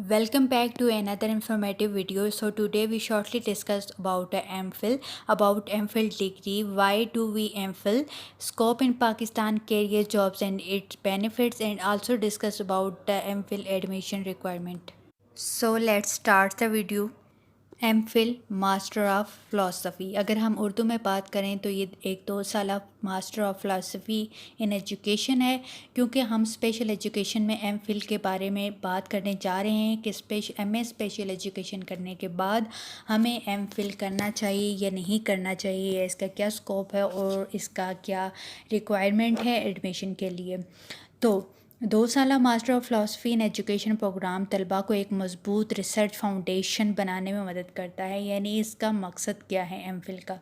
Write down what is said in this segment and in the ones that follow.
Welcome back to another informative video. So today we shortly discussed about MPhil, about MPhil degree, why do we MPhil, scope in Pakistan, career jobs and its benefits, and also discuss about the MPhil admission requirement. So let's start the video. MPhil master of philosophy, अगर हम उर्दू में बात करें तो ये एक 2 साल master of philosophy in education है। क्योंकि हम स्पेशल एजुकेशन में एमफिल के बारे में बात करने जा रहे हैं कि एमए स्पेशल एजुकेशन करने के बाद हमें एमफिल करना चाहिए या नहीं करना चाहिए, इसका क्या स्कोप है और इसका क्या रिक्वायरमेंट है एडमिशन के लिए। तो 2 साल master of philosophy in education program तलबा को एक मज़बूत रिसर्च फाउंडेशन बनाने में मदद करता है। यानी इसका मकसद क्या है एमफिल का,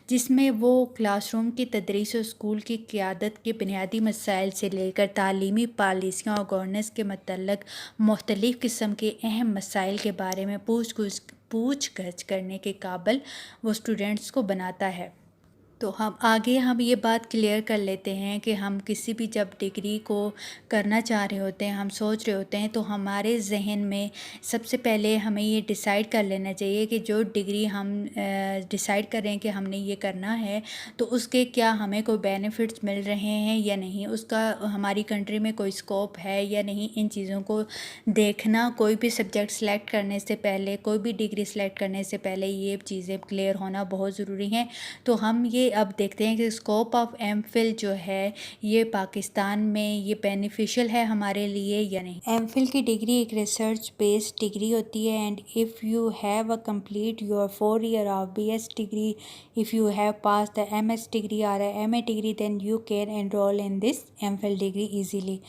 जिसमें वो क्लासरूम की तदरीस और स्कूल की क़यादत के बुनियादी मसाइल से लेकर तालीमी पॉलिसियों और गवर्नेंस के मतलब मुख्तलिफ़ किस्म के अहम मसाइल के बारे में पूछ गछ करने के काबिल वो स्टूडेंट्स को बनाता है। तो हम ये बात क्लियर कर लेते हैं कि हम किसी भी जब डिग्री को करना चाह रहे होते हैं, हम सोच रहे होते हैं, तो हमारे जहन में सबसे पहले हमें ये डिसाइड कर लेना चाहिए कि जो डिग्री हम डिसाइड कर रहे हैं कि हमने ये करना है, तो उसके क्या हमें कोई बेनिफिट्स मिल रहे हैं या नहीं, उसका हमारी कंट्री में कोई स्कोप है या नहीं। इन चीज़ों को देखना, कोई भी सब्जेक्ट सेलेक्ट करने से पहले, कोई भी डिग्री सेलेक्ट करने से पहले ये चीज़ें क्लियर होना बहुत ज़रूरी हैं। तो हम ये अब देखते हैं कि स्कोप ऑफ एमफिल जो है ये पाकिस्तान में ये बेनिफिशियल है हमारे लिए या नहीं। एमफिल की डिग्री एक रिसर्च बेस्ड डिग्री होती है and if you have a complete your 4 year of BS degree, if you have pass the MS degree और MA degree, then you can enrol in this MPhil degree easily.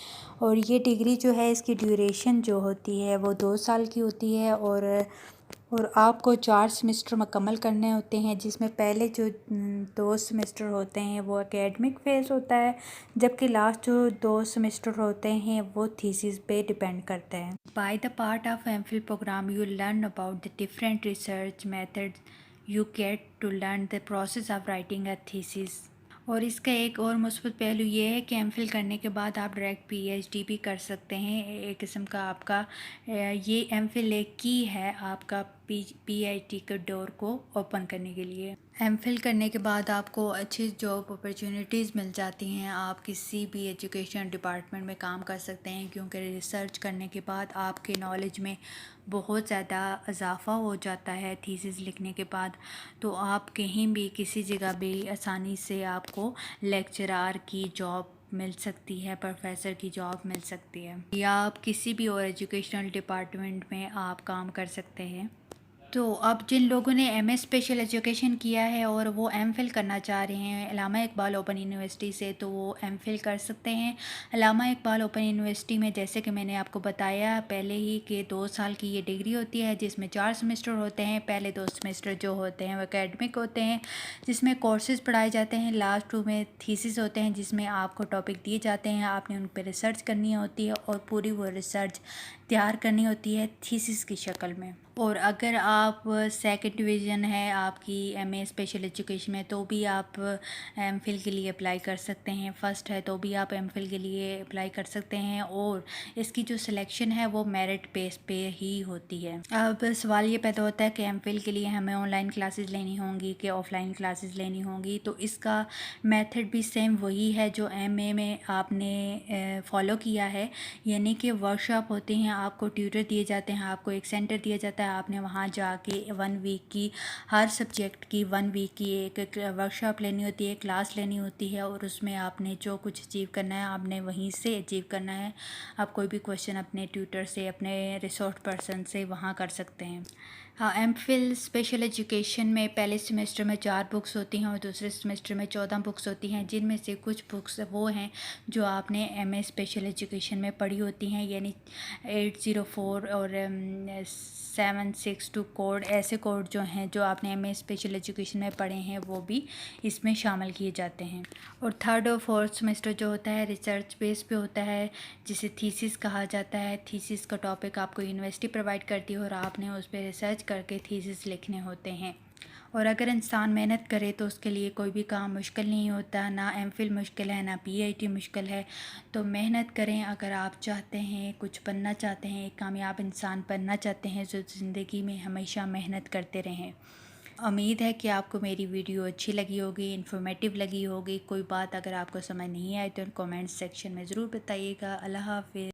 और ये degree जो है इसकी duration जो होती है वो 2 साल की होती है और आपको 4 सेमेस्टर मुकम्मल करने होते हैं, जिसमें पहले जो 2 सेमेस्टर होते हैं वो एकेडमिक फेज़ होता है, जबकि लास्ट जो 2 सेमेस्टर होते हैं वो थीसिस पे डिपेंड करते हैं। By the part of MPhil program you learn about the different research methods, you get to learn the process of writing a thesis. और इसका एक और मुस्बत पहलू ये है कि एमफिल करने के बाद आप डायरेक्ट पीएचडी भी कर सकते हैं। एक किस्म का आपका ये एमफिल एक की है आपका पीएचडी के डोर को ओपन करने के लिए। एमफिल करने के बाद आपको अच्छी जॉब अपॉर्चुनिटीज़ मिल जाती हैं, आप किसी भी एजुकेशन डिपार्टमेंट में काम कर सकते हैं, क्योंकि रिसर्च करने के बाद आपके नॉलेज में बहुत ज़्यादा इजाफ़ा हो जाता है थीसिस लिखने के बाद। तो आप कहीं भी किसी जगह भी आसानी से आपको लेक्चरार की जॉब मिल सकती है, प्रोफेसर की जॉब मिल सकती है, या आप किसी भी और एजुकेशनल डिपार्टमेंट में आप काम कर सकते हैं। तो अब जिन लोगों ने एमए स्पेशल एजुकेशन किया है और वो एमफिल करना चाह रहे हैं अल्लामा इकबाल ओपन यूनिवर्सिटी से, तो वो एमफिल कर सकते हैं। अल्लामा इकबाल ओपन यूनिवर्सिटी में जैसे कि मैंने आपको बताया पहले ही कि 2 साल की ये डिग्री होती है, जिसमें 4 सेमेस्टर होते हैं। पहले 2 सेमेस्टर जो होते हैं वो एकेडमिक होते हैं, जिसमें कोर्सेज़ पढ़ाए जाते हैं। लास्ट 2 में थीसिस होते हैं, जिसमें आपको टॉपिक दिए जाते हैं, आपने उन पर रिसर्च करनी होती है और पूरी वो रिसर्च तैयार करनी होती है थीसिस की शक्ल में। और अगर आप सेकंड डिवीज़न है आपकी एमए स्पेशल एजुकेशन में, तो भी आप एमफिल के लिए अप्लाई कर सकते हैं। फ़र्स्ट है तो भी आप एमफिल के लिए अप्लाई कर सकते हैं, और इसकी जो सिलेक्शन है वो मेरिट बेस पे ही होती है। अब सवाल ये पैदा होता है कि एमफिल के लिए हमें ऑनलाइन क्लासेस लेनी होंगी कि ऑफ़लाइन क्लासेस लेनी होंगी। तो इसका मेथड भी सेम वही है जो एमए में आपने फॉलो किया है, यानी कि वर्कशॉप होते हैं, आपको ट्यूटर दिए जाते हैं, आपको एक सेंटर दिया जाता है, आपने वहाँ जाके 1 वीक की हर सब्जेक्ट की 1 वीक की एक वर्कशॉप लेनी होती है, क्लास लेनी होती है, और उसमें आपने जो कुछ अचीव करना है आपने वहीं से अचीव करना है। आप कोई भी क्वेश्चन अपने ट्यूटर से, अपने रिसोर्स पर्सन से वहाँ कर सकते हैं। हाँ, एमफिल स्पेशल एजुकेशन में पहले सेमेस्टर में 4 बुक्स होती हैं और दूसरे सेमेस्टर में 14 बुक्स होती हैं, जिनमें से कुछ बुक्स वो हैं जो आपने एमए स्पेशल एजुकेशन में पढ़ी होती हैं, यानी 804 और 762 कोड, ऐसे कोड जो हैं जो आपने एमए स्पेशल एजुकेशन में पढ़े हैं वो भी इसमें शामिल किए जाते हैं। और थर्ड और फोर्थ सेमेस्टर जो होता है रिसर्च बेस पे होता है, जिसे थीसिस कहा जाता है। थीसिस का टॉपिक आपको यूनिवर्सिटी प्रोवाइड करती है और आपने उस पर रिसर्च करके थीसिस लिखने होते हैं। और अगर इंसान मेहनत करे तो उसके लिए कोई भी काम मुश्किल नहीं होता, ना एमफिल मुश्किल है ना पीआईटी मुश्किल है। तो मेहनत करें, अगर आप चाहते हैं कुछ बनना चाहते हैं, एक कामयाब इंसान बनना चाहते हैं जो ज़िंदगी में हमेशा मेहनत करते रहें। उम्मीद है कि आपको मेरी वीडियो अच्छी लगी होगी, इन्फॉर्मेटिव लगी होगी। कोई बात अगर आपको समझ नहीं आए तो कमेंट सेक्शन में ज़रूर बताइएगा। अल्लाह हाफ़िज़।